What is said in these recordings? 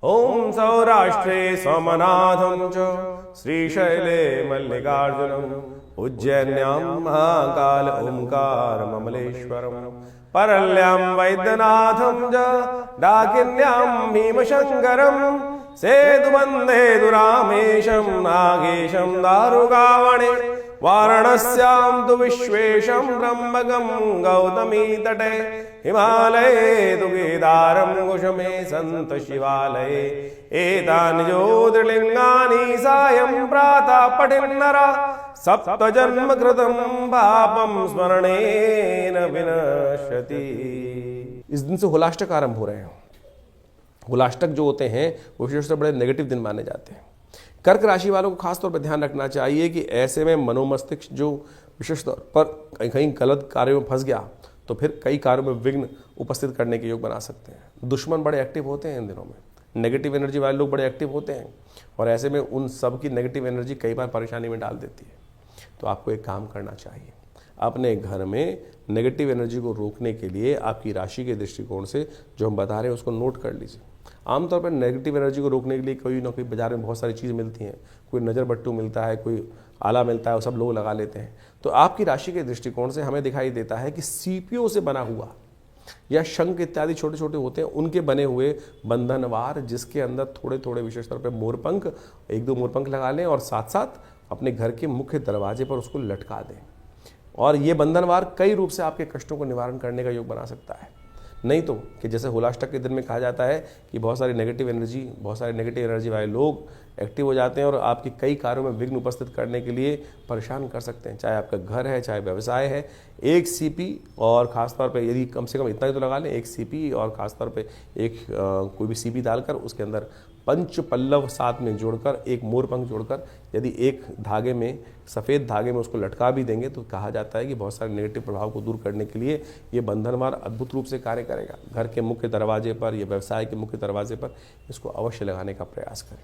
ओम सौराष्ट्रे सोमनाथं च श्रीशैले मल्लिकार्जुनम् उज्जैन्यां महाकाल ओंकार ममलेश्वरम् परल्यां वैद्यनाथं च डाकिन्यां भीमशङ्करम् सेतुबन्धे रामेशं नागेशं दारुकावणे वाराणस्यां तु विश्वेशं त्र्यम्बकं गौतमी तटे हिमालये तु केदारं कुसुमे सन्त शिवालये एतानि ज्योतिर्लिङ्गानि सायं प्रातः पठेन्नरः सप्तजन्म कृतं पापं स्मरणेन विनश्यति। इस दिन से होलाष्टक आरंभ हो रहे हैं। होलाष्टक जो होते हैं वो विशेष रूप से बड़े नेगेटिव दिन माने जाते हैं। कर्क राशि वालों को खास तौर पर ध्यान रखना चाहिए कि ऐसे में मनोमस्तिष्क जो विशेष तौर पर कहीं कहीं गलत कार्यों में फंस गया तो फिर कई कार्यों में विघ्न उपस्थित करने के योग बना सकते हैं। दुश्मन बड़े एक्टिव होते हैं इन दिनों में, नेगेटिव एनर्जी वाले लोग बड़े एक्टिव होते हैं और ऐसे में उन सब की नेगेटिव एनर्जी कई बार परेशानी में डाल देती है। तो आपको एक काम करना चाहिए, अपने घर में नेगेटिव एनर्जी को रोकने के लिए आपकी राशि के दृष्टिकोण से जो हम बता रहे हैं उसको नोट कर लीजिए। आमतौर पर नेगेटिव एनर्जी को रोकने के लिए कोई ना कोई बाजार में बहुत सारी चीज़ मिलती हैं, कोई नज़र बट्टू मिलता है, कोई आला मिलता है, वो सब लोग लगा लेते हैं। तो आपकी राशि के दृष्टिकोण से हमें दिखाई देता है कि सीपीओ से बना हुआ या शंख इत्यादि छोटे छोटे होते हैं उनके बने हुए बंधनवार, जिसके अंदर थोड़े थोड़े विशेष तौर पर मोरपंख, एक दो मोरपंख लगा लें और साथ साथ अपने घर के मुख्य दरवाजे पर उसको लटका दें। और ये बंधनवार कई रूप से आपके कष्टों को निवारण करने का योग बना सकता है। नहीं तो कि जैसे होलाष्टक के दिन में कहा जाता है कि बहुत सारे नेगेटिव एनर्जी वाले लोग एक्टिव हो जाते हैं और आपके कई कार्यों में विघ्न उपस्थित करने के लिए परेशान कर सकते हैं, चाहे आपका घर है चाहे व्यवसाय है। एक सीपी और ख़ासतौर पे यदि कम से कम इतना ही तो लगा लें, एक सीपी और ख़ासतौर पे एक कोई भी सीपी डालकर उसके अंदर पंच पल्लव साथ में जोड़कर एक मोरपंख जोड़कर यदि एक धागे में सफ़ेद धागे में उसको लटका भी देंगे तो कहा जाता है कि बहुत सारे नेगेटिव प्रभाव को दूर करने के लिए ये बंधनवार अद्भुत रूप से कार्य करेगा। घर के मुख्य दरवाजे पर या व्यवसाय के मुख्य दरवाजे पर इसको अवश्य लगाने का प्रयास करें।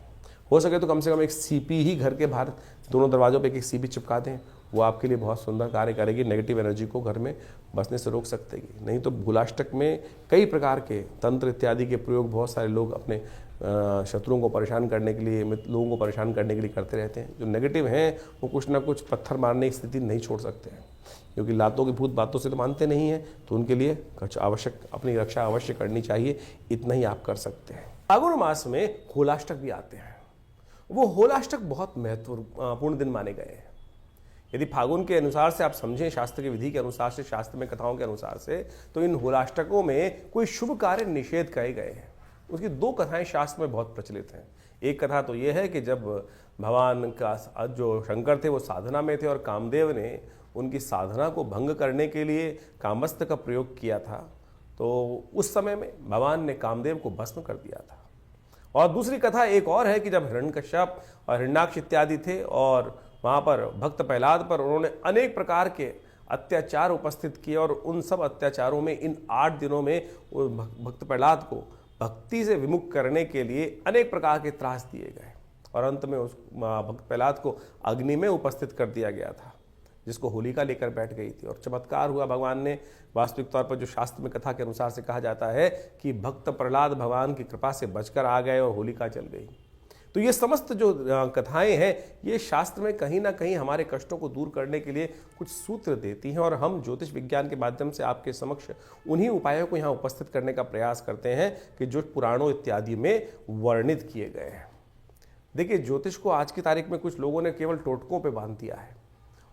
हो सके तो कम से कम एक सीपी ही घर के बाहर दोनों दरवाजों पर एक सीपी चिपका दें, वो आपके लिए बहुत सुंदर कार्य करेगी, नेगेटिव एनर्जी को घर में बसने से रोक सकतेगी। नहीं तो होलाष्टक में कई प्रकार के तंत्र इत्यादि के प्रयोग बहुत सारे लोग अपने शत्रुओं को परेशान करने के लिए, लोगों को परेशान करने के लिए करते रहते हैं। जो नेगेटिव हैं वो कुछ ना कुछ पत्थर मारने की स्थिति नहीं छोड़ सकते हैं, क्योंकि लातों की भूत बातों से तो मानते नहीं हैं। तो उनके लिए कुछ आवश्यक अपनी रक्षा अवश्य करनी चाहिए, इतना ही आप कर सकते हैं। फागुन मास में होलाष्टक भी आते हैं। वो होलाष्टक बहुत महत्वपूर्ण दिन माने गए हैं। यदि फागुन के अनुसार से आप समझें, शास्त्र की विधि के अनुसार से, शास्त्र में कथाओं के अनुसार से, तो इन होलाष्टकों में कोई शुभ कार्य निषेध कहे गए हैं। उसकी दो कथाएं शास्त्र में बहुत प्रचलित हैं। एक कथा तो ये है कि जब भगवान का जो शंकर थे वो साधना में थे और कामदेव ने उनकी साधना को भंग करने के लिए कामस्त्र का प्रयोग किया था, तो उस समय में भगवान ने कामदेव को भस्म कर दिया था। और दूसरी कथा एक और है कि जब हिरण्यकश्यप और हिरण्याक्ष इत्यादि थे और वहाँ पर भक्त प्रहलाद पर उन्होंने अनेक प्रकार के अत्याचार उपस्थित किए और उन सब अत्याचारों में इन 8 दिनों में भक्त प्रहलाद को भक्ति से विमुख करने के लिए अनेक प्रकार के त्रास दिए गए और अंत में उस भक्त प्रहलाद को अग्नि में उपस्थित कर दिया गया था, जिसको होलिका लेकर बैठ गई थी। और चमत्कार हुआ, भगवान ने वास्तविक तौर पर जो शास्त्र में कथा के अनुसार से कहा जाता है कि भक्त प्रहलाद भगवान की कृपा से बचकर आ गए और होलिका जल गई। तो ये समस्त जो कथाएं हैं ये शास्त्र में कहीं ना कहीं हमारे कष्टों को दूर करने के लिए कुछ सूत्र देती हैं और हम ज्योतिष विज्ञान के माध्यम से आपके समक्ष उन्हीं उपायों को यहाँ उपस्थित करने का प्रयास करते हैं कि जो पुराणों इत्यादि में वर्णित किए गए हैं। देखिए, ज्योतिष को आज की तारीख में कुछ लोगों ने केवल टोटकों पर बांध दिया है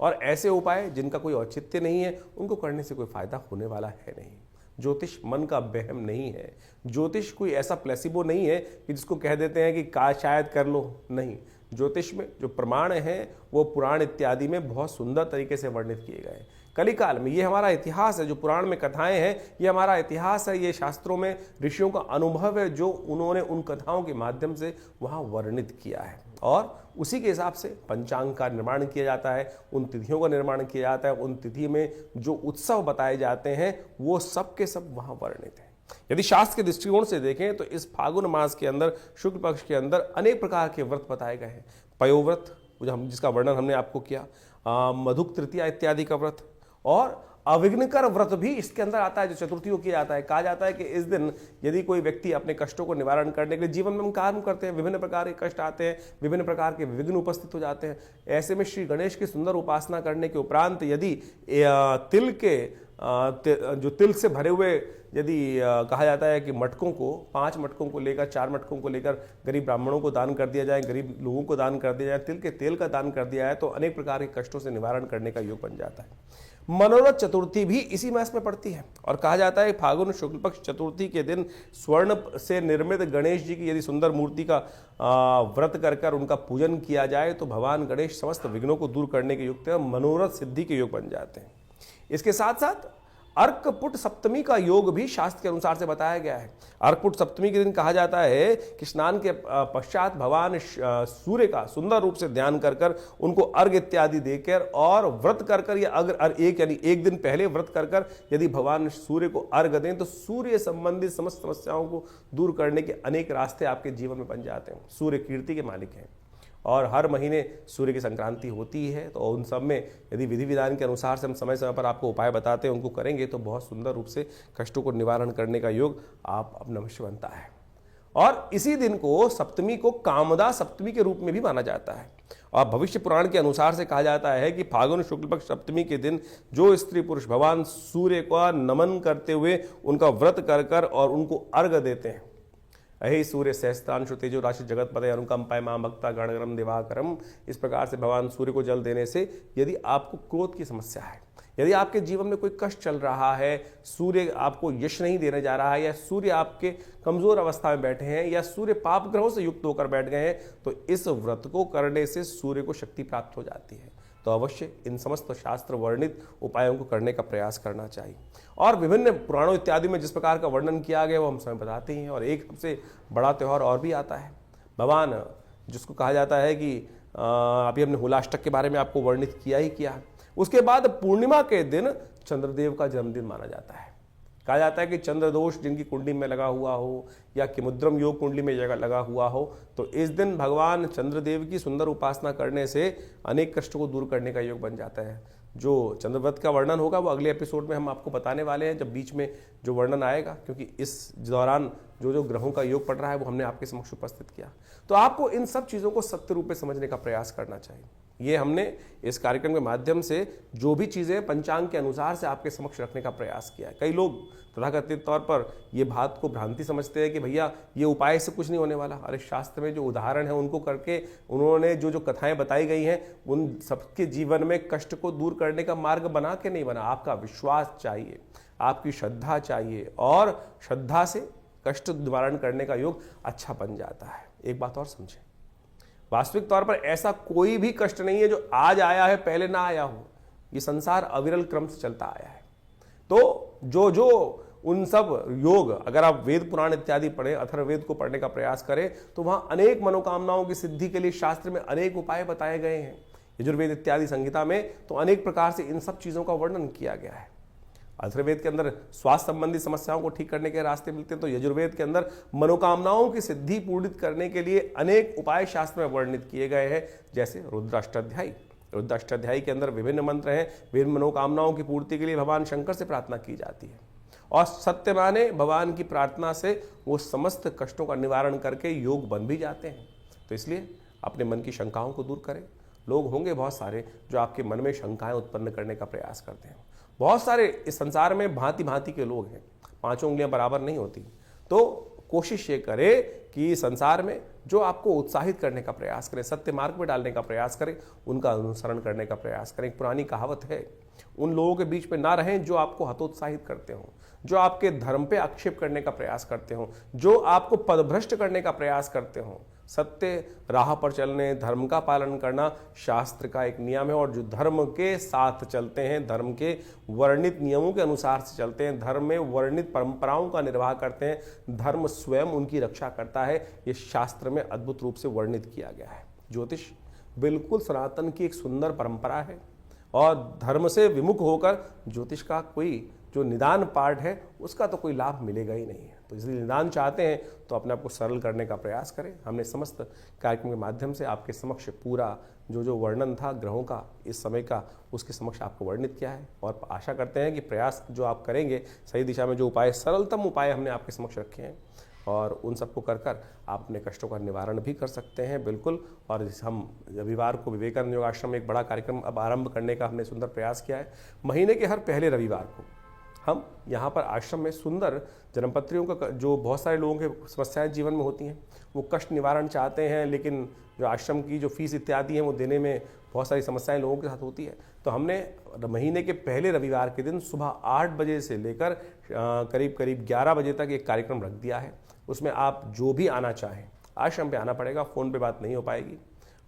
और ऐसे उपाय जिनका कोई औचित्य नहीं है उनको करने से कोई फायदा होने वाला है नहीं। ज्योतिष मन का वहम नहीं है। ज्योतिष कोई ऐसा प्लेसिबो नहीं है कि जिसको कह देते हैं कि शायद कर लो, नहीं। ज्योतिष में जो प्रमाण हैं वो पुराण इत्यादि में बहुत सुंदर तरीके से वर्णित किए गए। कलिकाल में ये हमारा इतिहास है, जो पुराण में कथाएं हैं ये हमारा इतिहास है, ये शास्त्रों में ऋषियों का अनुभव है जो उन्होंने उन कथाओं के माध्यम से वहाँ वर्णित किया है और उसी के हिसाब से पंचांग का निर्माण किया जाता है, उन तिथियों का निर्माण किया जाता है, उन तिथि में जो उत्सव बताए जाते हैं वो सब के सब वहाँ वर्णित हैं। यदि शास्त्र के दृष्टिकोण से देखें तो इस फागुन मास के अंदर शुक्ल पक्ष के अंदर अनेक प्रकार के व्रत बताए गए हैं। पयोव्रत जिसका वर्णन हमने आपको किया, मधुक तृतीया इत्यादि का व्रत और अविघ्नकर व्रत भी इसके अंदर आता है, जो चतुर्थी को किया जाता है। कहा जाता है कि इस दिन यदि कोई व्यक्ति अपने कष्टों को निवारण करने के लिए जीवन में हम काम करते हैं, विभिन्न प्रकार के कष्ट आते हैं, विभिन्न प्रकार के विघ्न उपस्थित हो जाते हैं, ऐसे में श्री गणेश की सुंदर उपासना करने के उपरांत यदि तिल के जो तिल से भरे हुए यदि कहा जाता है कि मटकों को 5 मटकों को लेकर 4 मटकों को लेकर गरीब ब्राह्मणों को दान कर दिया जाए, गरीब लोगों को दान कर दिया जाए, तिल के तेल का दान कर दिया जाए, तो अनेक प्रकार के कष्टों से निवारण करने का योग बन जाता है। मनोरथ चतुर्थी भी इसी मास में पड़ती है और कहा जाता है फागुन शुक्ल पक्ष चतुर्थी के दिन स्वर्ण से निर्मित गणेश जी की यदि सुंदर मूर्ति का व्रत कर उनका पूजन किया जाए तो भगवान गणेश समस्त विघ्नों को दूर करने के युक्त है, मनोरथ सिद्धि के योग बन जाते हैं। इसके साथ साथ अर्कपुट सप्तमी का योग भी शास्त्र के अनुसार से बताया गया है। अर्कपुट सप्तमी के दिन कहा जाता है कि स्नान के पश्चात भगवान सूर्य का सुंदर रूप से ध्यान कर उनको अर्घ इत्यादि देकर और व्रत कर या अगर एक दिन पहले व्रत कर यदि भगवान सूर्य को अर्घ दें तो सूर्य संबंधित समस्त समस्याओं को दूर करने के अनेक रास्ते आपके जीवन में बन जाते हैं। सूर्य कीर्ति के मालिक हैं और हर महीने सूर्य की संक्रांति होती है, तो उन सब में यदि विधि विधान के अनुसार से हम समय समय पर आपको उपाय बताते हैं, उनको करेंगे तो बहुत सुंदर रूप से कष्टों को निवारण करने का योग आप अपना अवश्य बनता है। और इसी दिन को सप्तमी को कामदा सप्तमी के रूप में भी माना जाता है और भविष्य पुराण के अनुसार से कहा जाता है कि फागुन शुक्ल पक्ष सप्तमी के दिन जो स्त्री पुरुष भगवान सूर्य का नमन करते हुए उनका व्रत कर और उनको अर्घ देते हैं, अहि सूर्य सहस्त्रांशु तेजो राशि जगत पदे अनुकंपाय मां भक्ता गणगरम दिवाकरम, इस प्रकार से भगवान सूर्य को जल देने से यदि आपको क्रोध की समस्या है, यदि आपके जीवन में कोई कष्ट चल रहा है, सूर्य आपको यश नहीं देने जा रहा है या सूर्य आपके कमजोर अवस्था में बैठे हैं या सूर्य पाप ग्रहों से युक्त होकर बैठ गए हैं, तो इस व्रत को करने से सूर्य को शक्ति प्राप्त हो जाती है। तो अवश्य इन समस्त शास्त्र वर्णित उपायों को करने का प्रयास करना चाहिए। और विभिन्न पुराणों इत्यादि में जिस प्रकार का वर्णन किया गया वो हम समय बताते ही हैं। और एक सबसे बड़ा त्यौहार और भी आता है, भगवान जिसको कहा जाता है कि अभी हमने हुलाष्टक के बारे में आपको वर्णित किया ही किया। उसके बाद पूर्णिमा के दिन चंद्रदेव का जन्मदिन माना जाता है। कहा जाता है कि चंद्र दोष जिनकी कुंडली में लगा हुआ हो या किमुद्रम योग कुंडली में लगा हुआ हो, तो इस दिन भगवान चंद्रदेव की सुंदर उपासना करने से अनेक कष्टों को दूर करने का योग बन जाता है। जो चंद्रव्रत का वर्णन होगा वो अगले एपिसोड में हम आपको बताने वाले हैं, जब बीच में जो वर्णन आएगा, क्योंकि इस दौरान जो ग्रहों का योग पड़ रहा है वो हमने आपके समक्ष उपस्थित किया। तो आपको इन सब चीज़ों को सत्य रूप में समझने का प्रयास करना चाहिए। ये हमने इस कार्यक्रम के माध्यम से जो भी चीज़ें पंचांग के अनुसार से आपके समक्ष रखने का प्रयास किया है। कई लोग तथाकथित तौर पर ये बात को भ्रांति समझते हैं कि भैया ये उपाय से कुछ नहीं होने वाला। अरे शास्त्र में जो उदाहरण है उनको करके उन्होंने जो कथाएं बताई गई हैं उन सबके जीवन में कष्ट को दूर करने का मार्ग बना के नहीं बना। आपका विश्वास चाहिए, आपकी श्रद्धा चाहिए और श्रद्धा से कष्ट निवारण करने का योग अच्छा बन जाता है। एक बात और समझें, वास्तविक तौर पर ऐसा कोई भी कष्ट नहीं है जो आज आया है पहले ना आया हो। ये संसार अविरल क्रम से चलता आया है। तो जो उन सब योग अगर आप वेद पुराण इत्यादि पढ़ें, अथर्ववेद को पढ़ने का प्रयास करें, तो वहां अनेक मनोकामनाओं की सिद्धि के लिए शास्त्र में अनेक उपाय बताए गए हैं। यजुर्वेद इत्यादि संहिता में तो अनेक प्रकार से इन सब चीजों का वर्णन किया गया है। अथर्ववेद के अंदर स्वास्थ्य संबंधी समस्याओं को ठीक करने के रास्ते मिलते हैं, तो यजुर्वेद के अंदर मनोकामनाओं की सिद्धि पूर्णित करने के लिए अनेक उपाय शास्त्र में वर्णित किए गए हैं, जैसे रुद्राष्टाध्यायी। रुद्राष्टाध्यायी के अंदर विभिन्न मंत्र हैं, विभिन्न मनोकामनाओं की पूर्ति के लिए भगवान शंकर से प्रार्थना की जाती है और सत्य माने भगवान की प्रार्थना से वो समस्त कष्टों का निवारण करके योग बन भी जाते हैं। तो इसलिए अपने मन की शंकाओं को दूर करें। लोग होंगे बहुत सारे जो आपके मन में शंकाएं उत्पन्न करने का प्रयास करते हैं। बहुत सारे इस संसार में भांति भांति के लोग हैं, 5 उंगलियां बराबर नहीं होती। तो कोशिश ये करें कि संसार में जो आपको उत्साहित करने का प्रयास करें, सत्य मार्ग में डालने का प्रयास करें, उनका अनुसरण करने का प्रयास करें। एक पुरानी कहावत है, उन लोगों के बीच में ना रहें जो आपको हतोत्साहित करते हों, जो आपके धर्म पे आक्षेप करने का प्रयास करते हों, जो आपको पदभ्रष्ट करने का प्रयास करते हों। सत्य राह पर चलने, धर्म का पालन करना शास्त्र का एक नियम है और जो धर्म के साथ चलते हैं, धर्म के वर्णित नियमों के अनुसार से चलते हैं, धर्म में वर्णित परंपराओं का निर्वाह करते हैं, धर्म स्वयं उनकी रक्षा करता है। ये शास्त्र में अद्भुत रूप से वर्णित किया गया है। ज्योतिष बिल्कुल सनातन की एक सुंदर परंपरा है और धर्म से विमुख होकर ज्योतिष का कोई जो निदान पार्ट है उसका तो कोई लाभ मिलेगा ही नहीं है। तो इसलिए निदान चाहते हैं तो अपने आप को सरल करने का प्रयास करें। हमने समस्त कार्यक्रम के माध्यम से आपके समक्ष पूरा जो वर्णन था ग्रहों का इस समय का, उसके समक्ष आपको वर्णित किया है और आशा करते हैं कि प्रयास जो आप करेंगे सही दिशा में, जो उपाय सरलतम उपाय हमने आपके समक्ष रखे हैं और उन सबको कर आप अपने कष्टों का निवारण भी कर सकते हैं बिल्कुल। और हम रविवार को विवेकानंद योग आश्रम में एक बड़ा कार्यक्रम अब आरंभ करने का हमने सुंदर प्रयास किया है। महीने के हर पहले रविवार को हम यहाँ पर आश्रम में सुंदर जन्मपत्रियों का, जो बहुत सारे लोगों के समस्याएं जीवन में होती हैं, वो कष्ट निवारण चाहते हैं लेकिन जो आश्रम की जो फीस इत्यादि है वो देने में बहुत सारी समस्याएं लोगों के साथ होती है। तो हमने महीने के पहले रविवार के दिन सुबह 8 बजे से लेकर करीब करीब 11 बजे तक एक कार्यक्रम रख दिया है। उसमें आप जो भी आना चाहें आश्रम पे आना पड़ेगा, फ़ोन पे बात नहीं हो पाएगी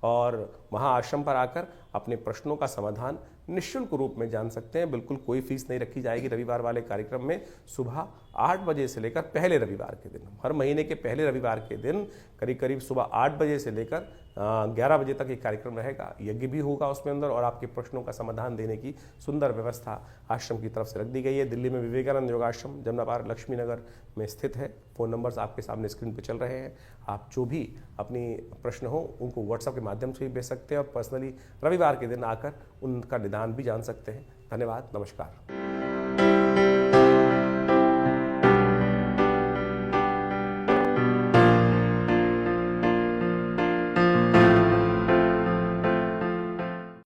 और वहाँ आश्रम पर आकर अपने प्रश्नों का समाधान निःशुल्क रूप में जान सकते हैं। बिल्कुल कोई फीस नहीं रखी जाएगी रविवार वाले कार्यक्रम में। सुबह 8 बजे से लेकर पहले रविवार के दिन, हर महीने के पहले रविवार के दिन करीब करीब सुबह 8 बजे से लेकर 11 बजे तक एक कार्यक्रम रहेगा। यज्ञ भी होगा उसमें अंदर और आपके प्रश्नों का समाधान देने की सुंदर व्यवस्था आश्रम की तरफ से रख दी गई है। दिल्ली में विवेकानंद योगाश्रम जमनाबाद लक्ष्मी नगर में स्थित है। फ़ोन नंबर्स आपके सामने स्क्रीन पर चल रहे हैं। आप जो भी अपनी प्रश्न हो उनको व्हाट्सएप के माध्यम से भी भेज सकते हैं और पर्सनली रविवार के दिन आकर उनका निदान भी जान सकते हैं। धन्यवाद, नमस्कार।